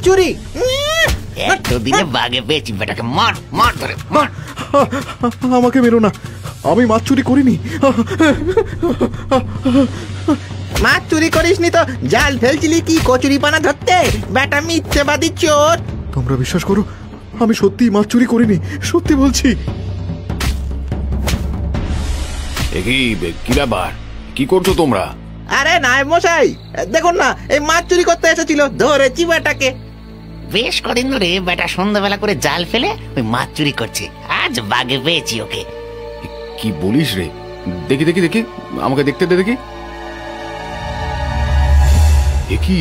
চুরি। এতদিনে বাগে পেয়েছি বেটাকে, মার মার ধরে মার। আমাকে মেরো না, আমি মাছ চুরি করিনি। মাছ চুরি করিসনি তো জাল ফেলছিলি কি কচুরি পানা ধরতে? বেটা মিথ্যেবাদী চোর। তোমরা বিশ্বাস করো, আমি সত্যি মাছ চুরি করিনি, সত্যি বলছি। কি ব্যাপার, কি করছো তোমরা? আরে নায়েব মশাই, দেখুন না, এই মাছ চুরি করতে এসেছিল, ধরেছি বেটাকে। বেশ কদিন ধরে বেটা সন্ধ্যাবেলা করে জাল ফেলে ওই মাছ চুরি করছে, আজ বাগে পেয়েছি ওকে। কি বলিস রে? দেখি দেখি দেখি, আমাকে দেখতে দে দেখি। এ কি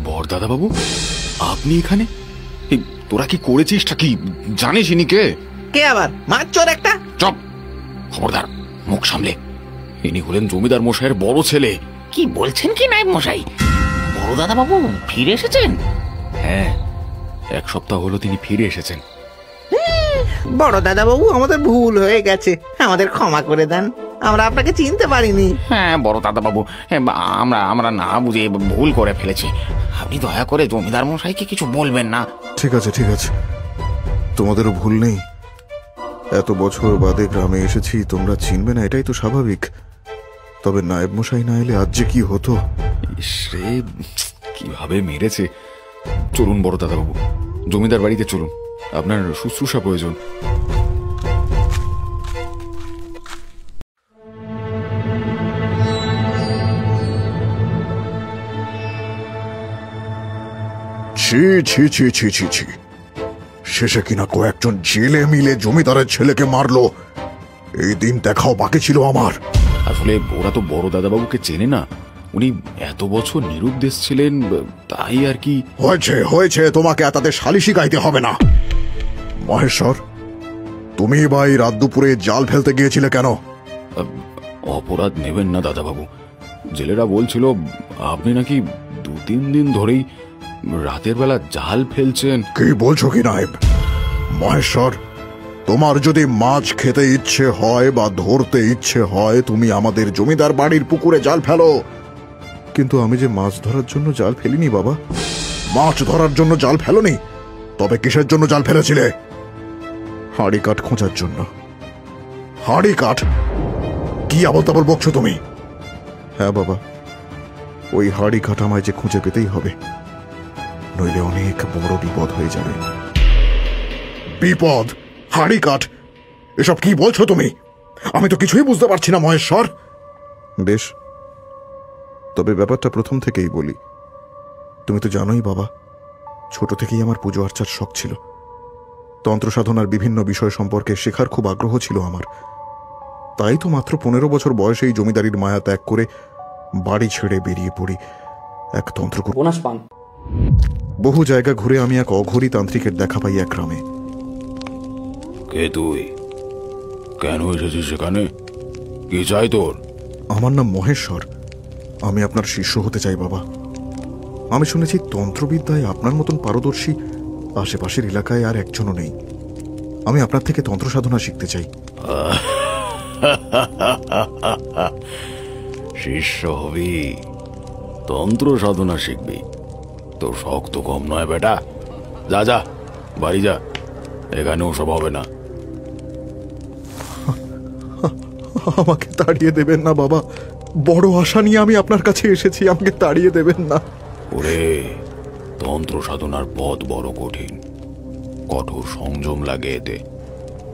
বড়দাদা বাবু, আপনি এখানে? তোরা কি করেছিসটা কি জানিস? ইনি কে? কে আবার? মাছ চোর একটা। চপ, খবরদার, মুখ সামলে। ইনি হলেন জমিদার মশাইয়ের বড় ছেলে। কি বলছেন কি নায়েব মশাই, বড় দাদা বাবু ফিরে এসেছেন? হ্যাঁ, 1 সপ্তাহ হলো তিনি ফিরে এসেছেন। বড় দাদা বাবু, আমাদের ভুল হয়ে গেছে, আমাদের ক্ষমা করে দেন, আমরা আপনাকে চিনতে পারিনি। হ্যাঁ বড় দাদা বাবু, আমরা না বুঝে ভুল করে ফেলেছি, আপনি দয়া করে জমিদার মশাইকে কিছু বলবেন না। ঠিক আছে ঠিক আছে, তোমাদেরও ভুল নেই। এত বছর বাদে গ্রামে এসেছি, তোমরা চিনবে না এটাই তো স্বাভাবিক। তবে নায়েব মশাই না এলে আজ যে কি হতো। সে কিভাবে মেরেছে। চলুন বড় দাদা বাবু, জমিদার বাড়িতে চলুন, আপনার শুশ্রূষা প্রয়োজন। ছি ছি ছি ছি ছি ছি, শেষে কিনা কয়েকজন জেলে মিলে জমিদারের ছেলেকে মারলো। এই দিন দেখাও বাকি ছিল আমার। আসলে ওরা তো বড় দাদা বাবুকে চেনে না, উনি এত বছর নিরুদ্দেশ ছিলেন, তাই আর কি। হয়েছে হয়েছে, তোমাকে তাদের সালিশি গাইতে হবে না। মহেশ্বর, তুমি বা এই রাত দুপুরে জাল ফেলতে গিয়েছিলে কেন? অপরাধ নেবেন না দাদা বাবু, জেলেরা বলছিল আপনি নাকি 2-3 দিন ধরেই রাতের বেলা জাল ফেলছেন। কি বলছো কি নায়েব? মহেশ্বর, তোমার যদি মাছ খেতে ইচ্ছে হয় বা ধরতে ইচ্ছে হয়, তুমি আমাদের জমিদার বাড়ির পুকুরে জাল ফেলো। কিন্তু আমি যে মাছ ধরার জন্য জাল ফেলিনি বাবা। মাছ ধরার জন্য জাল ফেলোনি? তবে কিসের জন্য জাল ফেলেছিলে? হাঁড়ি কাঠ খোঁজার জন্য। হাঁড়ি কাঠ? কি আবল তাবল বকছো তুমি? হ্যাঁ বাবা, ওই হাঁড়ি কাঠ আমায় যে খুঁজে পেতেই হবে, নইলে অনেক বড় বিপদ হয়ে যাবে। বিপদ? হাঁড়ি কাঠ? এসব কি বলছো তুমি? আমি তো কিছুই বুঝতে পারছি না মহেশ্বর। বেশ, তবে ব্যাপারটা প্রথম থেকেই বলি। তুমি তো জানোই বাবা, ছোট থেকেই আমার পুজো আর্চার শখ ছিল। তন্ত্র সাধনার বিভিন্ন বিষয় সম্পর্কে শেখার খুব আগ্রহ ছিল আমার। তাই তো মাত্র 15 বছর বয়সেই জমিদারির মায়া ত্যাগ করে বাড়ি ছেড়ে বেরিয়ে পড়ি এক তন্ত্র। বহু জায়গা ঘুরে আমি এক অঘোরী তান্ত্রিকের দেখা পাই এক গ্রামে। কে তুই? কেন এসেছিস সেখানে? কি চাই তোর? আমার নাম মহেশ্বর, আমি আপনার শিষ্য হতে চাই বাবা। আমি শুনেছি তন্ত্রবিদ্যায় আপনার মতন পারদর্শী আশেপাশের এলাকায় আর একজনও নেই। আমি আপনার থেকে তন্ত্র সাধনা শিখতে চাই। শিষ্য হবি, তন্ত্র সাধনা শিখবি? তোর শখ তো কম নয় বেটা। যা যা, বাড়ি যা, এখানে ওসব হবে না। আমাকে তাড়িয়ে দেবেন না বাবা, বড় আশা নিয়ে আমি আপনার কাছে এসেছি, আমাকে তাড়িয়ে দেবেন না। ওরে, তন্ত্র সাধনার পথ বড় কঠিন, কঠোর সংযম লাগে এতে।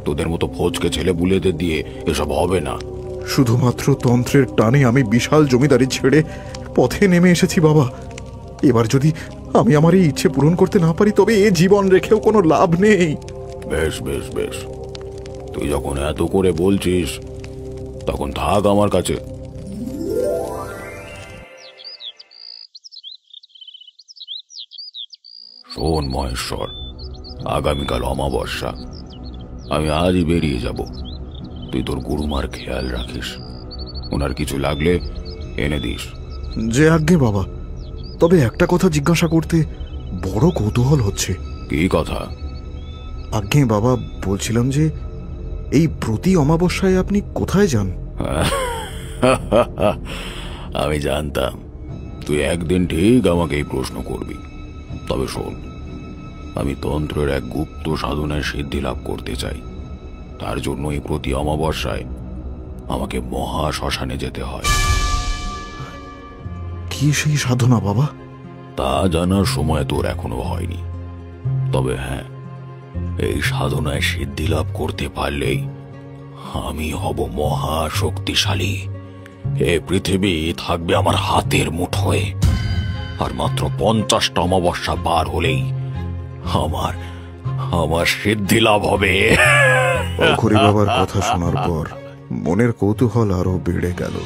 তোদের মতো ফোজকে ছেলে বুলেদের দিয়ে এসব হবে না। শুধুমাত্র তন্ত্রের টানে আমি বিশাল জমিদারি ছেড়ে পথে নেমে এসেছি বাবা। এবার যদি আমি আমার এই ইচ্ছে পূরণ করতে না পারি, তবে এ জীবন রেখেও কোনো লাভ নেই। বেশ বেশ বেশ, তুই যখন এত করে বলছিস তখন থাক আমার কাছে। শোন মহেশ্বর, আগামীকাল অমাবস্যা, আমি আজই বেরিয়ে যাব। তুই তোর গুরুমার খেয়াল রাখিস, ওনার কিছু লাগলে এনে দিস। যে আজ্ঞে বাবা। তবে একটা কথা জিজ্ঞাসা করতে বড় কৌতূহল হচ্ছে। কি কথা? আজ্ঞে বাবা, বলছিলাম যে এই প্রতি অমাবস্যায় আপনি কোথায় যান? আমি জানতাম তুই একদিন ঠিক আমাকে এই প্রশ্ন করবি। তবে শোন, আমি তন্ত্রের এক গুপ্ত সাধনায় সিদ্ধি লাভ করতে চাই। তার জন্যই প্রতি অমাবস্যায় আমাকে মহা শ্মশানে যেতে হয়। কি সেই সাধনা বাবা? তা জানার সময় তোর এখনো হয়নি, তবে হ্যাঁ, এই সাধনায় সিদ্ধি লাভ করতে পারলেই আমি হব মহা শক্তিশালী। এ পৃথিবী থাকবে আমার হাতের মুঠোয়, আর মাত্র 50টা অমাবস্যা পার হলেই আমার আমার সিদ্ধি লাভ হবে। অঘরী বাবার কথা শোনার পর মনের কৌতূহল আরো বেড়ে গেল।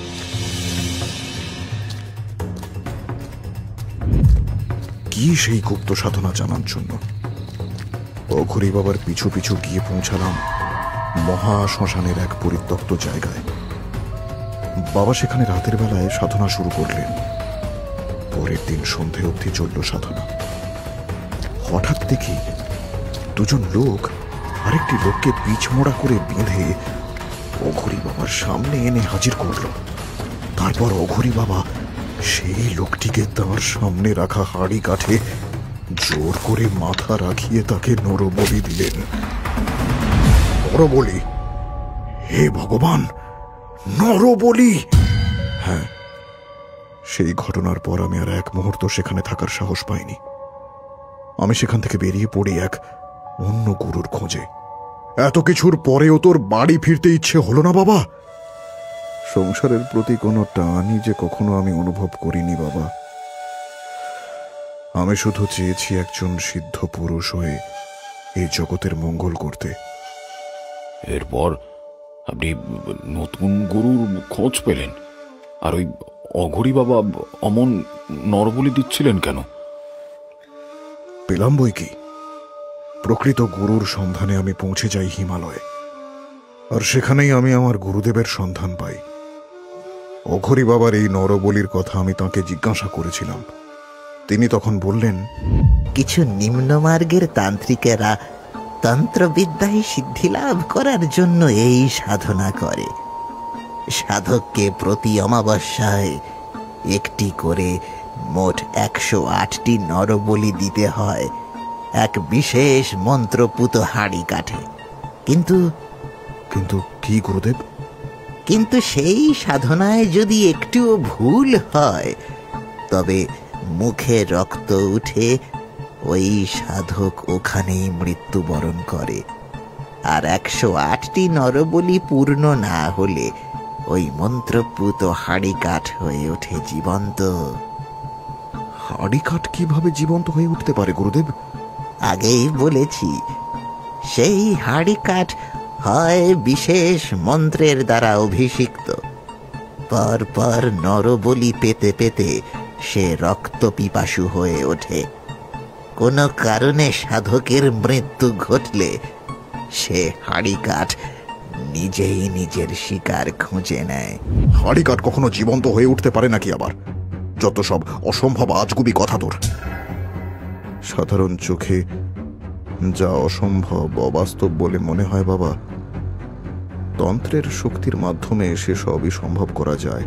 কি সেই গুপ্ত সাধনা জানার জন্য অঘরী বাবার পিছু পিছু গিয়ে পৌঁছালাম মহা শ্মশানের এক পরিত্যক্ত জায়গায়। বাবা সেখানে রাতের বেলায় সাধনা শুরু করলেন। পরের দিন সন্ধে অবধি চলল সাধনা। হঠাৎ দেখি দুজন লোক আরেকটি লোককে পিছমোড়া করে বেঁধে অঘরী বাবার সামনে এনে হাজির করল। তারপর অঘরী বাবা সেই লোকটিকে তার সামনে রাখা হাড়ি কাঠে জোর করে মাথা রাখিয়ে তাকে নরবলি দিলেন। নরবলি? হে ভগবান, নরবলি! হ্যাঁ, সেই ঘটনার পর আমি আর এক মুহূর্ত সেখানে থাকার সাহস পাইনি। আমি সেখান থেকে বেরিয়ে পড়ি এক অন্য গুরুর খোঁজে। এত কিছুর পরেও তোর বাড়ি ফিরতে ইচ্ছে হলো না বাবা? সংসারের প্রতি কোনো টানই যে কখনো আমি অনুভব করিনি বাবা। আমি শুধু চেয়েছি একজন সিদ্ধ পুরুষ হয়ে এই জগতের মঙ্গল করতে। এরপর আপনি নতুন গুরুর খোঁজ পেলেন, আর ওই অঘরী বাবা অমন নরবলি দিচ্ছিলেন কেন? পেলাম বই কি, প্রকৃত গুরুর সন্ধানে আমি পৌঁছে যাই হিমালয়ে, আর সেখানেই আমি আমার গুরুদেবের সন্ধান পাই। অঘরী বাবার এই নরবলির কথা আমি তাকে জিজ্ঞাসা করেছিলাম। তিনি তখন বললেন, কিছু নিম্নমার্গের তান্ত্রিকেরা তন্ত্রবিদ্যায় সিদ্ধি লাভ করার জন্য এই সাধনা করে। সাধককে প্রতি অমাবস্যায় একটি করে মোট 108টি নরবলি দিতে হয় এক বিশেষ মন্ত্রপুত হাড়ি কাঠে। কিন্তু কিন্তু কি গুরুদেব? কিন্তু সেই সাধনায় যদি একটুও ভুল হয় তবে মুখে রক্ত উঠে ওই সাধক ওখানেই মৃত্যুবরণ করে। আর 108টি নরবলি পূর্ণ না হলে ওই মন্ত্রপুত হাড়ি কাঠ হয়ে ওঠে জীবন্ত। হাড়ি কাঠ কিভাবে জীবন্ত হয়ে উঠতে পারে গুরুদেব? আগেই বলেছি, সেই হাড়ি কাঠ হয় বিশেষ মন্ত্রের দ্বারা অভিষিক্ত। পর পর নরবলি পেতে পেতে সে রক্ত পিপাসু হয়ে ওঠে। কোনো কারণে সাধকের মৃত্যু ঘটলে সে হাড়ি কাঠ নিজেই নিজের শিকার খুঁজে নেয়। হাড়ি কাঠ কখনো জীবন্ত হয়ে উঠতে পারে নাকি আবার? যত সব অসম্ভব আজগুবি কথা তোর। সাধারণ চোখে যা অসম্ভব অবাস্তব বলে মনে হয় বাবা, তন্ত্রের শক্তির মাধ্যমে সে সবই সম্ভব করা যায়।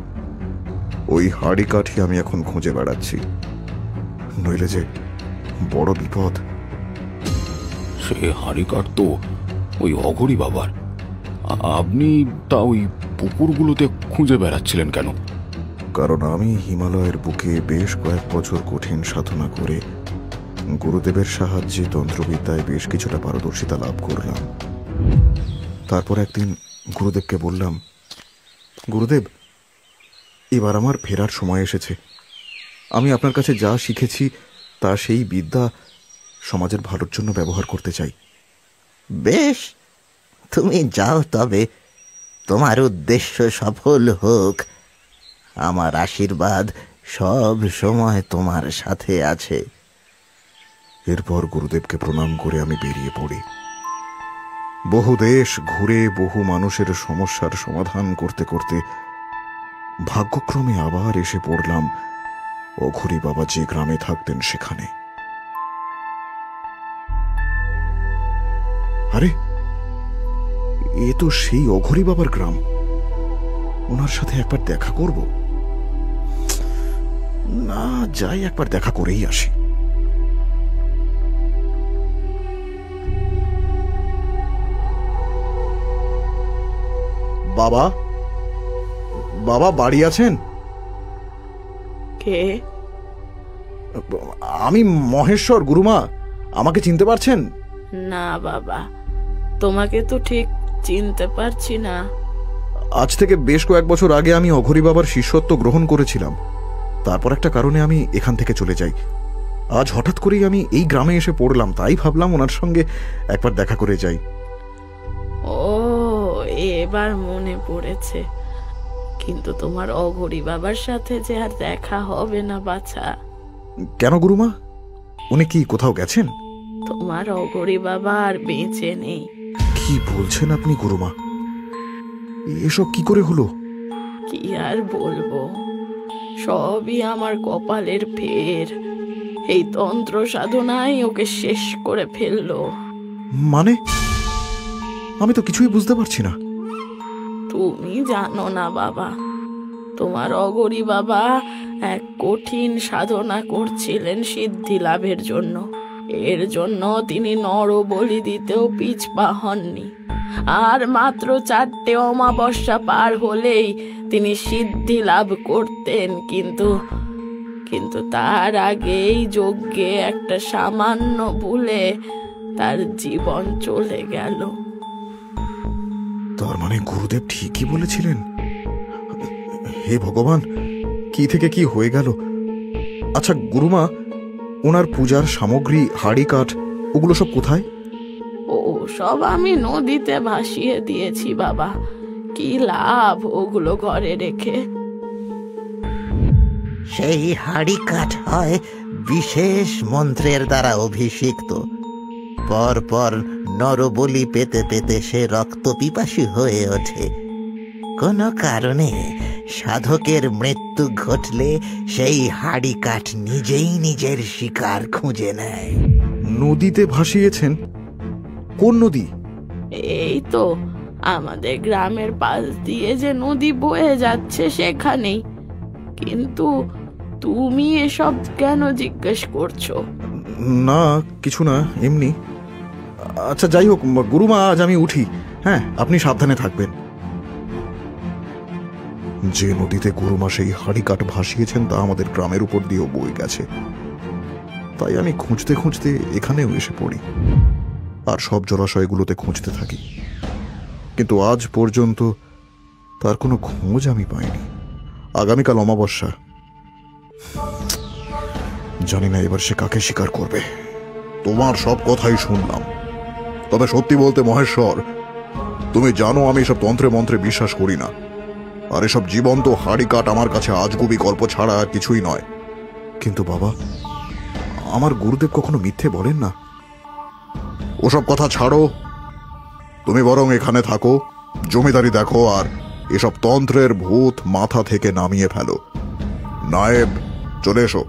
ওই হাড়ি কাঠই আমি এখন খুঁজে বেড়াচ্ছি, নইলে যে বড় বিপদ। সে হাড়ি কাঠ তো ওই অঘরী বাবার। আপনি তা ওই পুকুরগুলোতে খুঁজে বেড়াচ্ছিলেন কেন? কারণ আমি হিমালয়ের বুকে বেশ কয়েক বছর কঠিন সাধনা করে গুরুদেবের সাহায্যে তন্ত্রবিদ্যায় বেশ কিছুটা পারদর্শিতা লাভ করলাম। তারপর একদিন গুরুদেবকে বললাম, গুরুদেব, এবার আমার ফেরার সময় এসেছে। আমি আপনার কাছে যা শিখেছি তা সেই বিদ্যা সমাজের ভালোর জন্য ব্যবহার করতে চাই। বেশ, তুমি যাও, তবে তোমার উদ্দেশ্য সফল হোক। আমার আশীর্বাদ সব সময় তোমার সাথে আছে। এরপর গুরুদেবকে প্রণাম করে আমি বেরিয়ে পড়ি। বহু দেশ ঘুরে বহু মানুষের সমস্যার সমাধান করতে করতে ভাগ্যক্রমে আবার এসে পড়লাম অঘরী বাবা যে গ্রামে থাকতেন সেখানে। আরে, এ তো সেই অঘরী বাবার গ্রাম। ওনার সাথে একবার দেখা করব না, যাই একবার দেখা করেই আসি। বাবা, বাবা বাড়ি আছেন? কে? আমি মহেশ্বর। গুরুমা, আমাকে চিনতে পারছেন? না বাবা, তোমাকে তো ঠিক চিনতে পারছি না। আজ থেকে বেশ কয়েক বছর আগে আমি অঘরী বাবার শিষ্যত্ব গ্রহণ করেছিলাম। তারপর একটা কারণে আমি এখান থেকে চলে যাই। আজ হঠাৎ করেই আমি এই গ্রামে এসে পড়লাম, তাই ভাবলাম ওনার সঙ্গে একবার দেখা করে যাই। ও, এবার মনে পড়েছে। কিন্তু তোমার অঘরী বাবার সাথে যে আর দেখা হবে না বাছা। কেন গুরুমা, উনি কি কোথাও গেছেন? তোমার অঘরী বাবা আর বেঁচে নেই। কি বলছেন আপনি গুরুমা? এসব কি করে হলো? কি আর বলবো, সবই আমার কপালের ফের। এই তন্ত্র সাধনাই ওকে শেষ করে ফেললো। মানে আমি তো কিছুই বুঝতে পারছি না। তুমি জানো না বাবা, তোমার অঘরী বাবা এক কঠিন সাধনা করছিলেন সিদ্ধি লাভের জন্য। এর জন্য তিনি নরবলি দিতেও পিছপা হননি। আর মাত্র 4টে অমাবস্যা পার হলেই তিনি সিদ্ধি লাভ করতেন। কিন্তু তার আগেই যজ্ঞে একটা সামান্য ভুলে তার জীবন চলে গেল। তার মানে গুরুদেব ঠিকই বলেছিলেন। হে ভগবান, কি থেকে কি হয়ে গেল? আচ্ছা গুরুমা, ওনার পূজার সামগ্রী, হাড়ি কাঠ, ওগুলো সব কোথায়? ও সব আমি নদীতে ভাসিয়ে দিয়েছি বাবা। কি লাভ ওগুলো ঘরে রেখে? সেই হাড়ি কাঠ হয় বিশেষ মন্ত্রের দ্বারা অভিষিক্ত। পর পর নরবলি পেতে পেতে সে রক্ত পিপাসী হয়ে ওঠে। কোনো কারণে সাধকের মৃত্যু ঘটলে সেই হাড়ি কাঠ নিজেই নিজের শিকার খুঁজে নেয়। নদীতে ভাসিয়েছেন? কোন নদী? এই তো আমাদের গ্রামের পাশ দিয়ে যে নদী বয়ে যাচ্ছে সেখানেই। কিন্তু তুমি এসব কেন জিজ্ঞেস করছো? না কিছু না, এমনি। আচ্ছা যাই হোক গুরুমা, আজ আমি উঠি। হ্যাঁ, আপনি সাবধানে থাকবেন। যে নদীতে গুরুমা সেই হাড়ি কাঠ ভাসিয়েছেন তা আমাদের গ্রামের উপর দিয়েও বয়ে গেছে। তাই আমি খুঁজতে খুঁজতে এখানেও এসে পড়ি, আর সব জলাশয়গুলোতে খুঁজতে থাকি। কিন্তু আজ পর্যন্ত তার কোনো খোঁজ আমি পাইনি। আগামীকাল অমাবস্যা, জানি না এবার সে কাকে স্বীকার করবে। তোমার সব কথাই শুনলাম, তবে সত্যি বলতে মহেশ্বর, তুমি জানো আমি এসব তন্ত্রে মন্ত্রে বিশ্বাস করি না। আর এসব জীবন্ত হাড়ি কাঠ আমার কাছে আজগুবি গল্প ছাড়া আর কিছুই নয়। কিন্তু বাবা, আমার গুরুদেব কখনো মিথ্যে বলেন না। ওসব কথা ছাড়ো, তুমি বরং এখানে থাকো, জমিদারি দেখো, আর এসব তন্ত্রের ভূত মাথা থেকে নামিয়ে ফেলো। নায়েব, চলে এসো।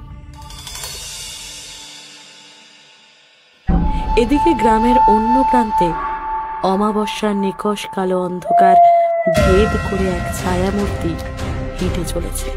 এদিকে গ্রামের অন্য প্রান্তে অমাবস্যার নিকষ কালো অন্ধকার ভেদ করে এক ছায়ামূর্তি হেঁটে চলেছে।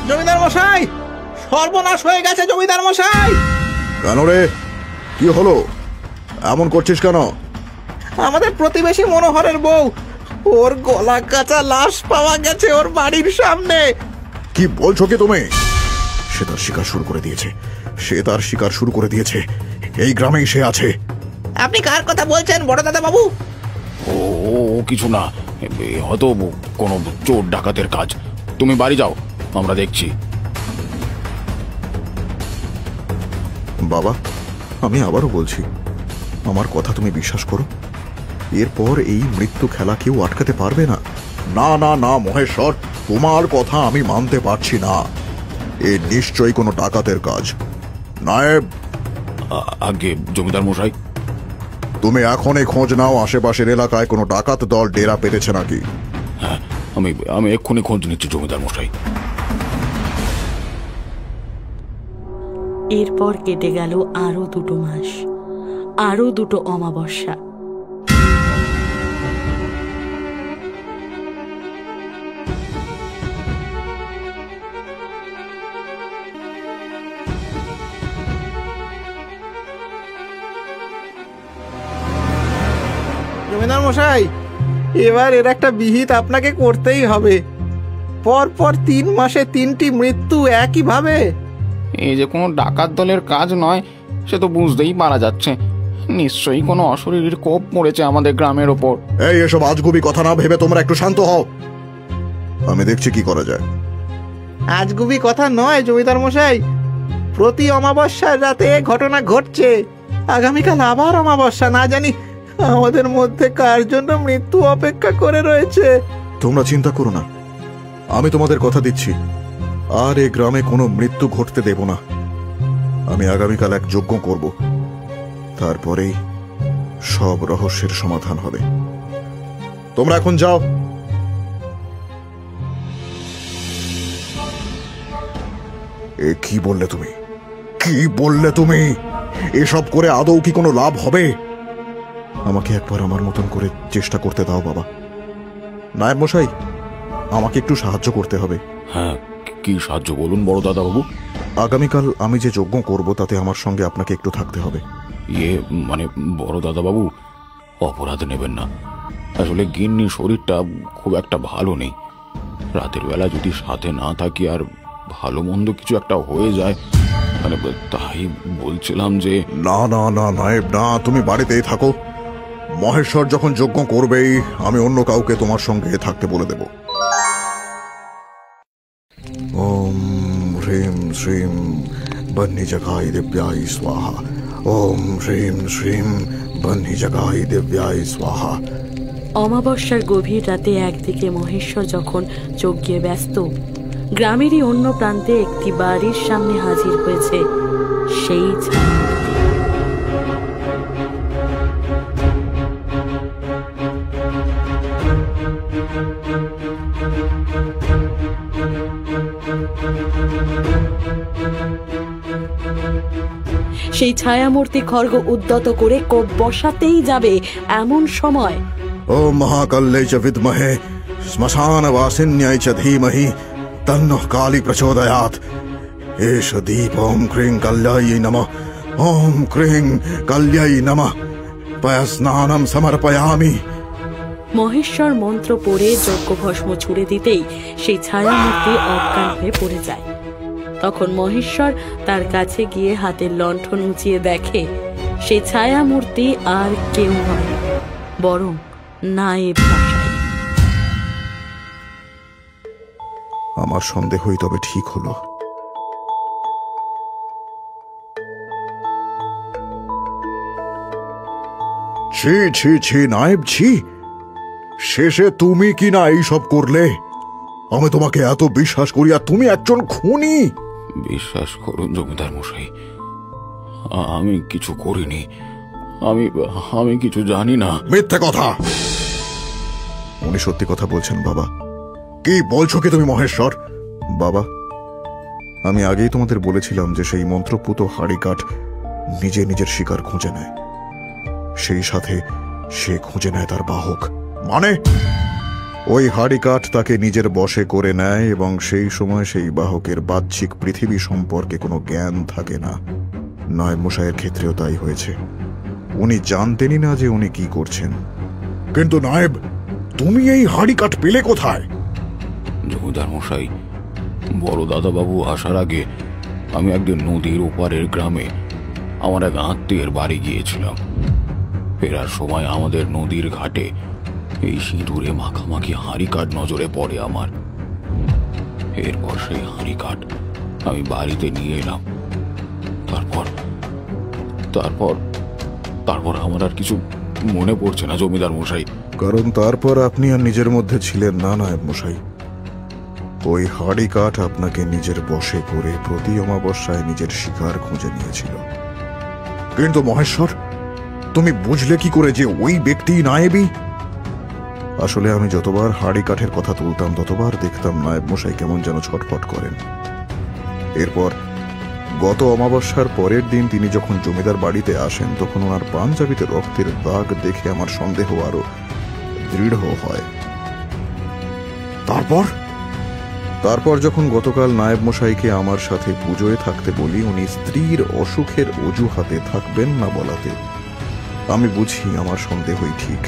জমিদার মশাই, সর্বনাশ হয়ে গেছে জমিদার মশাই। কেন রে, কি হলো? এমন করছিস কেন? আমাদের প্রতিবেশী মনোহরের বউ, ওর গলা কাঁচা লাশ পাওয়া গেছে ওর বাড়ির সামনে। কি বলছো কি তুমি? সে তার শিকার শুরু করে দিয়েছে, এই গ্রামেই সে আছে। আপনি কার কথা বলছেন বড় দাদা বাবু? ও কিছু না, হয়তো কোনো চোর ডাকাতের কাজ। তুমি বাড়ি যাও, আমরা দেখছি। বাবা, আমি আবারও বলছি, আমার কথা তুমি বিশ্বাস করো। এরপর এই মৃত্যু খেলা কেউ আটকাতে পারবে না। না না না মহেশ্বর, তোমার কথা আমি মানতে পারছি না। এ নিশ্চয়ই কোনো ডাকাতের কাজ। নায়েব, আগে জমিদার মশাই। তুমি এখনই খোঁজ নাও আশেপাশের এলাকায় কোনো ডাকাত দল ডেরা পেতেছে নাকি। হ্যাঁ, আমি এক্ষুনি খোঁজ নিচ্ছি জমিদার মশাই। এরপর কেটে গেল আরো 2 মাস, আরো 2 অমাবস্যা। জমিদার মশাই, এবার এর একটা বিহিত আপনাকে করতেই হবে। পর 3 মাসে 3টি মৃত্যু একইভাবে। এই যে কোনো ডাকাত দলের কাজ নয় সে তো বুঝতেই পারা যাচ্ছে। নিশ্চয়ই কোনো অশরীরীর কোপ পড়েছে আমাদের গ্রামের ওপর। এই এসব আজগুবি কথা না ভেবে তোমরা একটু শান্ত হও, আমি দেখছি কি করা যায়। আজগুবি কথা নয় জমিদার মশাই, প্রতি অমাবস্যার রাতে ঘটনা ঘটছে। আগামীকাল আবার অমাবস্যা, না জানি আমাদের মধ্যে কার জন্য মৃত্যু অপেক্ষা করে রয়েছে। তোমরা চিন্তা করো না, আমি তোমাদের কথা দিচ্ছি, আর এই গ্রামে কোনো মৃত্যু ঘটতে দেব না। আমি আগামীকাল এক যজ্ঞ করব, তারপরেই সব রহস্যের সমাধান হবে। তোমরা এখন যাও। এ কি বললে তুমি? কি বললে তুমি? এসব করে আদৌ কি কোনো লাভ হবে? আমাকে একবার আমার মতন করে চেষ্টা করতে দাও বাবা। নায়েব মশাই, আমাকে একটু সাহায্য করতে হবে। হ্যাঁ, কি সাহায্য বলুন বড় দাদা বাবু। আগামীকাল আমি যে যজ্ঞ করব তাতে আমার সঙ্গে আপনাকে একটু থাকতে হবে। মানে বড় দাদা বাবু, অপরাধ নেবেন না। আসলে গিন্নির শরীরটা খুব একটা ভালো নেই। রাতের বেলা যদি সাথে না থাকি আর ভালো মন্দ কিছু একটা হয়ে যায়, মানে তাই বলছিলাম যে। না না না নায়েব না, তুমি বাড়িতেই থাকো। মহেশ্বর যখন যজ্ঞ করবেই আমি অন্য কাউকে তোমার সঙ্গে থাকতে বলে দেব। ওম হ্রিম শ্রীম বহ্নি জগাই দিব্যাই স্বাহা। ওম হ্রিম শ্রীম বহ্নি জগাই দিব্যাই স্বাহা। অমাবস্যার গভীর রাতে একদিকে মহেশ্বর যখন যজ্ঞে ব্যস্ত, গ্রামেরই অন্য প্রান্তে একটি বাড়ির সামনে হাজির হয়েছে সেই সেই ছায়ামূর্তি খড়গ উদ্যত করে কোপ বসাতেই যাবে এমন সময় ওম মহাকাল্যৈ চ বিদ্মহে শ্মশানবাসিন্যায় চ ধীমহি তন্নঃ কালী প্রচোদয়াৎ। এষ দীপ। ওম ক্রিং কাল্যাयै নমঃ। ওম ক্রিং কাল্যাই নমঃ। পয়স্নানম সমর্পয়ামি। মহেশ্বর মন্ত্র পড়ে যজ্ঞভস্ম ছুড়ে দিতেই সেই ছায়ামূর্তি অজ্ঞান হয়ে পড়ে যায়। তখন মহেশ্বর তার কাছে গিয়ে হাতের লণ্ঠন উঁচিয়ে দেখে সেই ছায়ামূর্তি আর কেউ নয়, বরং নায়েব মশাই। আমার সন্দেহই তবে ঠিক হলো। ছি ছি ছি নায়েব, ছি। শেষে তুমি কি না এইসব করলে? আমি তোমাকে এত বিশ্বাস করি আর তুমি একজন খুনি। বিশ্বাস করুন জমিদার মশাই, আমি কিছু করিনি। আমি কিছু জানি না। মিথ্যে কথা। উনি সত্যি কথা বলছেন বাবা। কি বলছো কি তুমি মহেশ্বর? বাবা, আমি আগেই তোমাদের বলেছিলাম যে সেই মন্ত্রপুত হাড়িকাঠ নিজে নিজের শিকার খুঁজে নেয়, সেই সাথে সে খুঁজে নেয় তার বাহক। মানে ওই হাড়িকাঠ তাকে নিজের বশে করে নেয় এবং সেই সময় সেই বাহকের বাহ্যিক পৃথিবী সম্পর্কে কোনো জ্ঞান থাকে না। নায়েব মশাইয়ের ক্ষেত্রেও তাই হয়েছে। উনি জানতেনই না যে উনি কি করছেন। কিন্তু নায়েব, তুমি এই হাড়িকাঠ পেলে কোথায়? জমিদার মশাই, বড় দাদা বাবু আসার আগে আমি একদিন নদীর ওপারের গ্রামে আমার এক আত্মীয়ের বাড়ি গিয়েছিলাম। ফেরার সময় আমাদের নদীর ঘাটে এই সিঁদুরে মাখামাখি হাঁড়িকাঠ নজরে পড়ে আমার। এরপর সেই হাঁড়িকাঠ আমি বাড়িতে নিয়ে এলাম। তারপর আমার আর কিছু মনে পড়ছে না জমিদার মশাই। কারণ তারপর আপনি আর নিজের মধ্যে ছিলেন না নায়েব মশাই। ওই হাড়ি কাঠ আপনাকে নিজের বশে করে প্রতি অমাবস্যায় নিজের শিকার খুঁজে নিয়েছিল। কিন্তু মহেশ্বর, তুমি বুঝলে কি করে যে ওই ব্যক্তি নায়েবই? আসলে আমি যতবার হাড়ি কাঠের কথা তুলতাম ততবার দেখতাম নায়েব মশাই কেমন যেন ছটফট করেন। এরপর গত অমাবস্যার পরের দিন তিনি যখন জমিদার বাড়িতে আসেন তখন ওনার পাঞ্জাবিতে রক্তের দাগ দেখে আমার সন্দেহ আরো দৃঢ় হয়। তারপর যখন গতকাল নায়েব মশাইকে আমার সাথে পুজোয় থাকতে বলি, উনি স্ত্রীর অসুখের অজুহাতে থাকবেন না বলাতে আমি বুঝি আমার সন্দেহই ঠিক।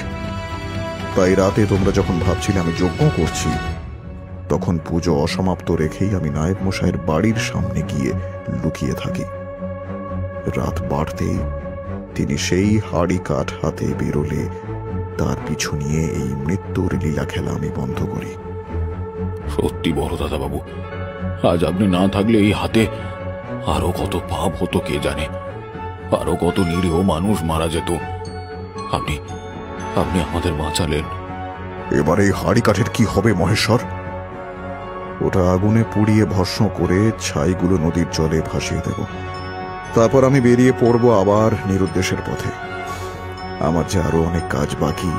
তাই রাতে তোমরা যখন ভাবছিলে আমি যজ্ঞ করছি, তখন পুজো অসমাপ্ত রেখেই আমি নায়েব মশাইয়ের বাড়ির সামনে গিয়ে লুকিয়ে থাকি। রাত বাড়তেই তিনি সেই হাড়ি কাঠ হাতে বেরোলে তার পিছু নিয়ে এই মৃত্যুর লীলা খেলা আমি বন্ধ করি। সত্যি বড় দাদা বাবু, আজ আপনি না থাকলে এই হাতে আরো কত পাপ হতো কে জানে, আরো কত নিরীহ মানুষ মারা যেত। আপনি আপনি আমাদের বাঁচালেন। এবার এই হাড়ি কাঠের কি হবে মহেশ্বর? ওটা আগুনে পুড়িয়ে ভস্ম করে ছাইগুলো নদীর জলে ভাসিয়ে দেব। তারপর আমি বেরিয়ে পড়ব আবার নিরুদ্দেশের পথে। আমার যে আরো অনেক কাজ বাকি,